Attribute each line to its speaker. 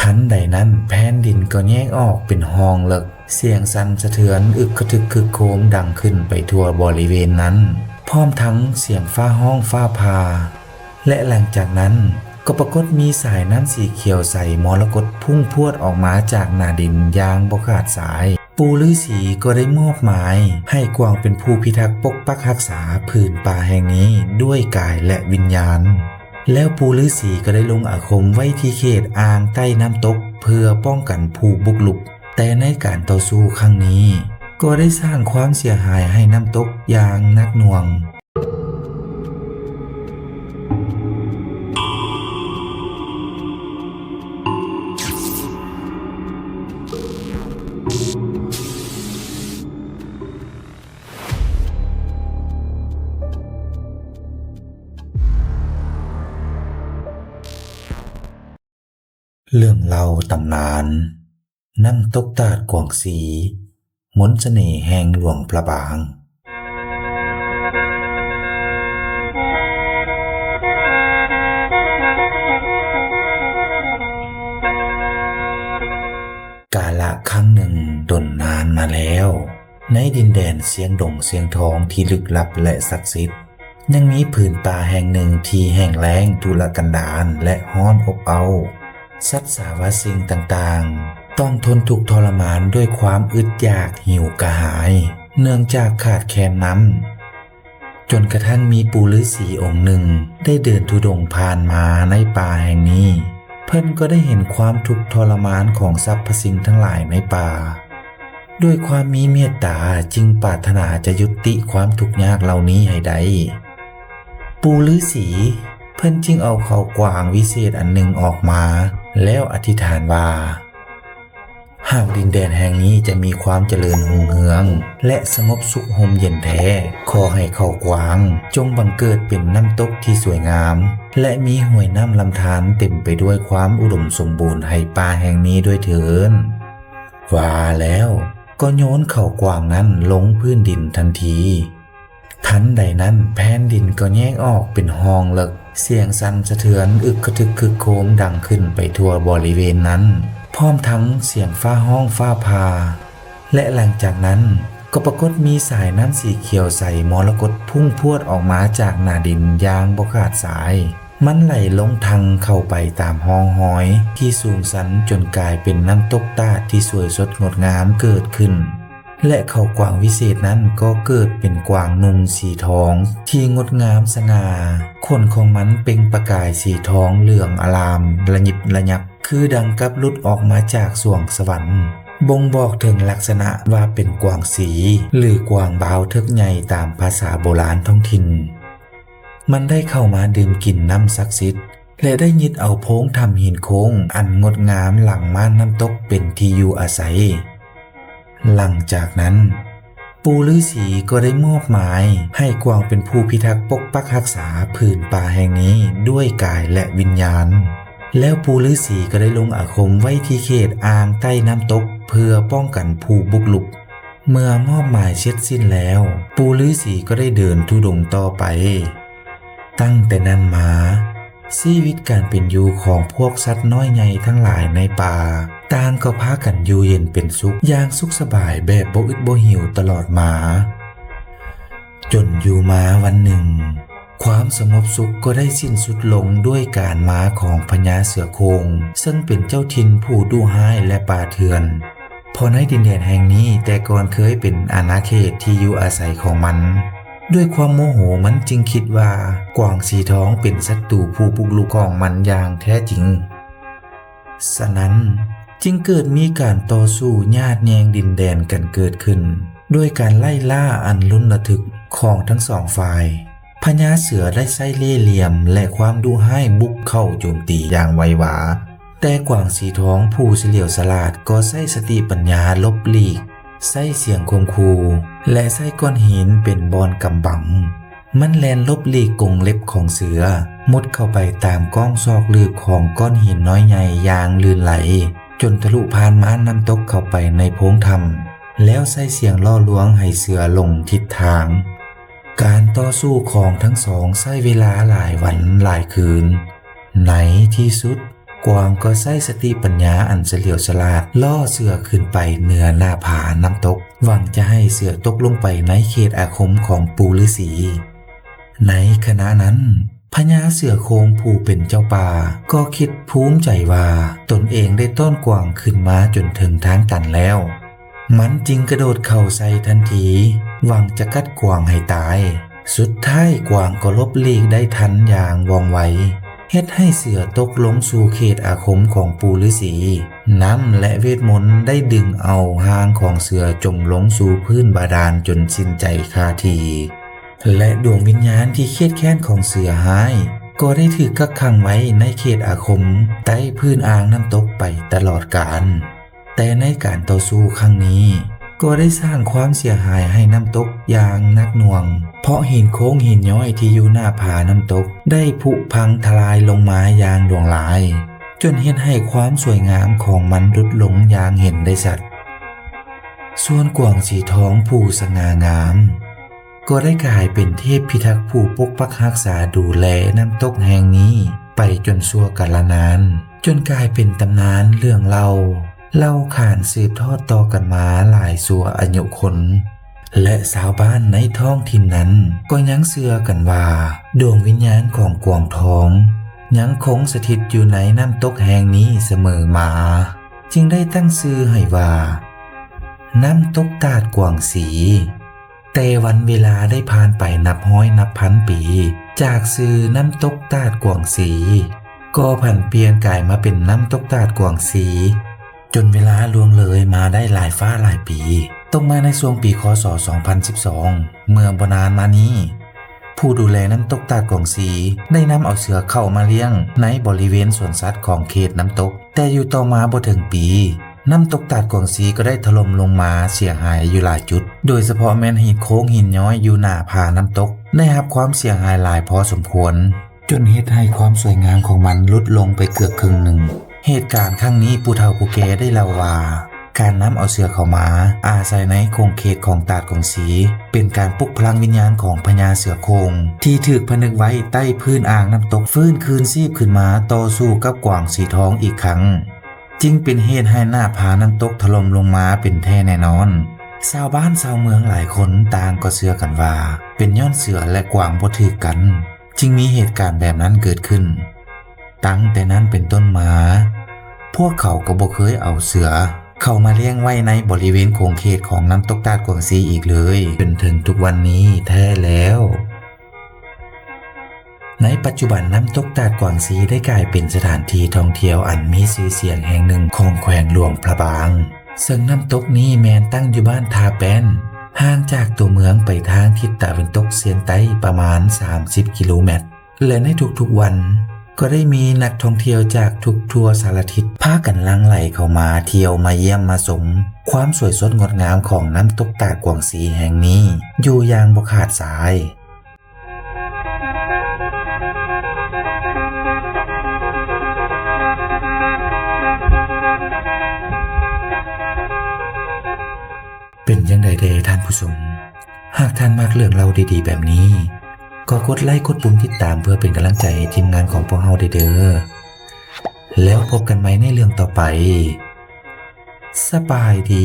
Speaker 1: ทันใดนั้นแผ่นดินก็แยกออกเป็นห้องเลิกเสียงสั่นสะเทือนอึกกระทึกคึกโครมดังขึ้นไปทั่วบริเวณนั้นพร้อมทั้งเสียงฟ้าห้องฟ้าพาและหลังจากนั้นก็ปรากฏมีสายน้ำสีเขียวใสมรกตพุ่งพรวดออกมาจากหน้าดินอย่างบ่ขาดสายปู่ฤาษีก็ได้มอบหมายให้กวางเป็นผู้พิทักษ์ปกปักรักษาผืนป่าแห่งนี้ด้วยกายและวิญญาณแล้วปู่ฤาษีก็ได้ลงอาคมไว้ที่เขตอ่างใต้น้ำตกเพื่อป้องกันผู้บุกรุกแต่ในการต่อสู้ครั้งนี้ก็ได้สร้างความเสียหายให้น้ำตกอย่างหนักหน่วงเรื่องเล่าตำนานน้ำตกตาดกวางสีมนต์เสน่ห์แห่งหลวงพระบางกาละครั้งหนึ่งดนนานมาแล้วในดินแดนเสียงดงเสียงทองที่ลึกลับและศักดิ์สิทธิ์ยังมีผืนป่าแห่งหนึ่งที่แห้งแล้งทุรกันดารและร้อนอบอ้าวสัตว์สาวสิ่งต่างๆต้องทนทุกข์ทรมานด้วยความอึดอยากหิวกระหายเนื่องจากขาดแคลนน้ำจนกระทั่งมีปู่ฤาษีองค์หนึ่งได้เดินธุดงค์ผ่านมาในป่าแห่งนี้เพิ่นก็ได้เห็นความทุกข์ทรมานของสรรพสิ่งทั้งหลายในป่าด้วยความมีเมตตาจึงปรารถนาจะยุติความทุกข์ยากเหล่านี้ให้ได้ปู่ฤาษีเพิ่นจึงเอาเขากวางวิเศษอันหนึ่งออกมาแล้วอธิษฐานว่าหากดินแดนแห่งนี้จะมีความเจริญรุ่งเรืองและสงบสุขห่มเย็นแท้ขอให้เขากวางจงบังเกิดเป็นน้ำตกที่สวยงามและมีห้วยน้ำลำธารเต็มไปด้วยความอุดมสมบูรณ์ให้ป่าแห่งนี้ด้วยเถิดว่าแล้วก็โยนเขากวางนั้นลงพื้นดินทันทีทันใดนั้นแผ่นดินก็แยกออกเป็นห้องเลิกเสียงสั่นสะเทือนอึกกระทึกคึกโครมดังขึ้นไปทั่วบริเวณนั้นพร้อมทั้งเสียงฟ้าห้องฟ้าพาและหลังจากนั้นก็ปรากฏมีสายน้ำสีเขียวใสมรกตพุ่งพรวดออกมาจากหน้าดินอย่างบ่ขาดสายมันไหลลงทางเข้าไปตามห้องห้อยที่สูงสันจนกลายเป็นน้ำตกตาดที่สวยสดงดงามเกิดขึ้นและเขากวางวิเศษนั้นก็เกิดเป็นกวางนุ่มสีทองที่งดงามสง่าขนของมันเปล่งประกายสีทองเหลืองอลามระยิบระยับคือดังกับหลุดออกมาจากสวงสวรรค์บ่งบอกถึงลักษณะว่าเป็นกวางสีหรือกวางบาวเทิกใหญ่ตามภาษาโบราณท้องถิ่นมันได้เข้ามาดื่มกินน้ำศักดิ์สิทธิ์และได้ยึดเอาโพรงทำหินโค้งอันงดงามหลังม่านน้ำตกเป็นที่อยู่อาศัยหลังจากนั้นปู่ฤาษีก็ได้มอบหมายให้กวางเป็นผู้พิทักษ์ปกปักรักษาผืนป่าแห่งนี้ด้วยกายและวิญญาณแล้วปู่ฤาษีก็ได้ลงอาคมไว้ที่เขตอ่างใต้น้ำตกเพื่อป้องกันผู้บุกรุกเมื่อมอบหมายเสร็จสิ้นแล้วปู่ฤาษีก็ได้เดินธุดงค์ต่อไปตั้งแต่นั้นมาชีวิตการเป็นอยู่ของพวกสัตว์น้อยใหญ่ทั้งหลายในป่าต่างก็พากันอยู่เย็นเป็นสุขอย่างสุขสบายแบบบ่อึดบ่หิวตลอดมาจนอยู่มาวันหนึ่งความสงบสุขก็ได้สิ้นสุดลงด้วยการมาของพญาเสือโคร่งซึ่งเป็นเจ้าถิ่นผู้ดุร้ายและป่าเถื่อนเพราะในดินแดนแห่งนี้แต่ก่อนเคยเป็นอาณาเขตที่อยู่อาศัยของมันด้วยความโมโหมันจึงคิดว่ากวางสีทองเป็นศัตรูผู้บุกรุกของมันอย่างแท้จริงฉะนั้นจึงเกิดมีการต่อสู้ญาติแยงดินแดนกันเกิดขึ้นด้วยการไล่ล่าอันลุ้นระทึกของทั้งสองฝ่ายพญาเสือได้ใช้เล่ห์เหลี่ยมและความดุร้ายบุกเข้าโจมตีอย่างไวหวาแต่กวางสีทองผู้เฉลียวฉลาดก็ใช้สติปัญญาลบหลีกใช้เสียงคมคูและใช้ก้อนหินเป็นบอนกำบังมันแล่นลบหลีกกรงเล็บของเสือมุดเข้าไปตามก้องซอกลึกของก้อนหินน้อยใหญ่อย่างลื่นไหลจนทะลุผ่านม้านน้ำตกเข้าไปในโพรงถ้ำแล้วใช้เสียงล่อลวงให้เสือลงทิศทางการต่อสู้ของทั้งสองใช้เวลาหลายวันหลายคืนในที่สุด กวางก็ใช้สติปัญญาอันเฉลียวฉลาดล่อเสือขึ้นไปเหนือหน้าผาน้ำตกหวังจะให้เสือตกลงไปในเขตอาคมของปู่ฤาษีในขณะนั้นพญาเสือโคร่งผู้เป็นเจ้าป่าก็คิดภูมิใจว่าตนเองได้ต้อนกวางขึ้นมาจนถึงทางตันแล้วมันจึงกระโดดเข้าใส่ทันทีหวังจะกัดกวางให้ตายสุดท้ายกวางก็หลบหลีกได้ทันอย่างว่องไวเฮ็ดให้เสือตกลงสู่เขตอาคมของปู่ฤาษีน้ำและเวทมนต์ได้ดึงเอาหางของเสือจมลงสู่พื้นบาดาลจนสิ้นใจคาทีและดวงวิญญาณที่เครียดแค้นของเสือหายก็ได้ถูกกักขังไว้ในเขตอาคมใต้พื้นอ่างน้ำตกไปตลอดกาลแต่ในการต่อสู้ครั้งนี้ก็ได้สร้างความเสียหายให้น้ำตกอย่างหนักหน่วงเพราะหินโค้งหินย้อยที่อยู่หน้าผาน้ำตกได้ผุพังทลายลงมาอย่างหลวงหลายจนเห็นให้ความสวยงามของมันลดลงอย่างเห็นได้ชัดส่วนกวางสีทองผู้สง่างามก็ได้กลายเป็นเทพพิทักษ์ผู้ปกปักรักษาดูแลน้ำตกแห่งนี้ไปจนชั่วกาลนานจนกลายเป็นตำนานเรื่องเล่าขานสืบทอดต่อกันมาหลายชั่วอายุคนและชาวบ้านในท้องถิ่นนั้นก็ยังเชื่อกันว่าดวงวิญญาณของกวางทองยังคงสถิตอยู่ในน้ำตกแห่งนี้เสมอมาจึงได้ตั้งชื่อให้ว่าน้ำตกตาดกวางสีแต่วันเวลาได้ผ่านไปนับร้อยนับพันปีจากชื่อน้ำตกตาดกวางสีก็ผันเปลี่ยนกลายมาเป็นน้ำตกตาดกวางสีจนเวลาล่วงเลยมาได้หลายฟ้าหลายปีตรงมาในช่วงปีคศ2012เมื่อบนานมานี้ผู้ดูแลน้ำตกตาดกวางสีได้นำเอาเสือเข้ามาเลี้ยงในบริเวณสวนสัตว์ของเขตน้ำตกแต่อยู่ต่อมาบ่ถึงปีน้ำตกตาดกวางสีก็ได้ถล่มลงมาเสียหายอยู่หลายจุดโดยเฉพาะแม่นหินโค้งหินย้อยอยู่หน้าผาน้ำตกได้รับความเสียหายหลายพอสมควรจนเฮ็ดให้ความสวยงามของมันลดลงไปเกือบครึ่งหนึ่งเหตุการณ์ครั้งนี้ผู้เฒ่าผู้แก่ได้เล่าว่าการนำเอาเสือเข้ามาอาศัยในโครงเขตของตาดกวางสีเป็นการปลุกพลังวิญญาณของพญาเสือโคร่งที่ถูกผนึกไว้ใต้พื้นอ่างน้ำตกฟื้นคืนชีพขึ้นมาต่อสู้กับกวางสีทองอีกครั้งจึงเป็นเหตุให้หน้าผาน้ำตกถล่มลงมาเป็นแท้แน่นอนชาวบ้านชาวเมืองหลายคนต่างก็เชื่อกันว่าเป็นย้อนเสือและกวางบ่ถูกกันจึงมีเหตุการณ์แบบนั้นเกิดขึ้นตั้งแต่นั้นเป็นต้นมาพวกเขาก็บ่เคยเอาเสือเข้ามาเลี้ยงไว้ในบริเวณโครงเขตของน้ำตกตาดกวางสีอีกเลยจนถึงทุกวันนี้แท้แล้วในปัจจุบันน้ำตกตาดกวางสีได้กลายเป็นสถานที่ท่องเที่ยวอันมีชื่อเสียงแห่งหนึ่งของแขวงหลวงพระบางซึ่งน้ำตกนี้แมนตั้งอยู่บ้านทาแป้นห่างจากตัวเมืองไปทางทิศตะวันตกเฉียงใต้ประมาณ30กิโลเมตรและในทุกๆวันก็ได้มีนักท่องเที่ยวจากทุกทั่วสารทิศพากันหลั่งไหลเข้ามาเที่ยวมาเยี่ยมมาชมความสวยสดงดงามของน้ำตกตาดกวางสีแห่งนี้อยู่อย่างบ่ขาดสายเป็นยังไงเด้ท่านผู้ชมหากท่านมักเรื่องเล่าดีๆแบบนี้ก็กดไลค์กดปุ่มติดตามเพื่อเป็นกำลังใจให้ทีมงานของพวกเราเด้อแล้วพบกันใหม่ในเรื่องต่อไปสบายดี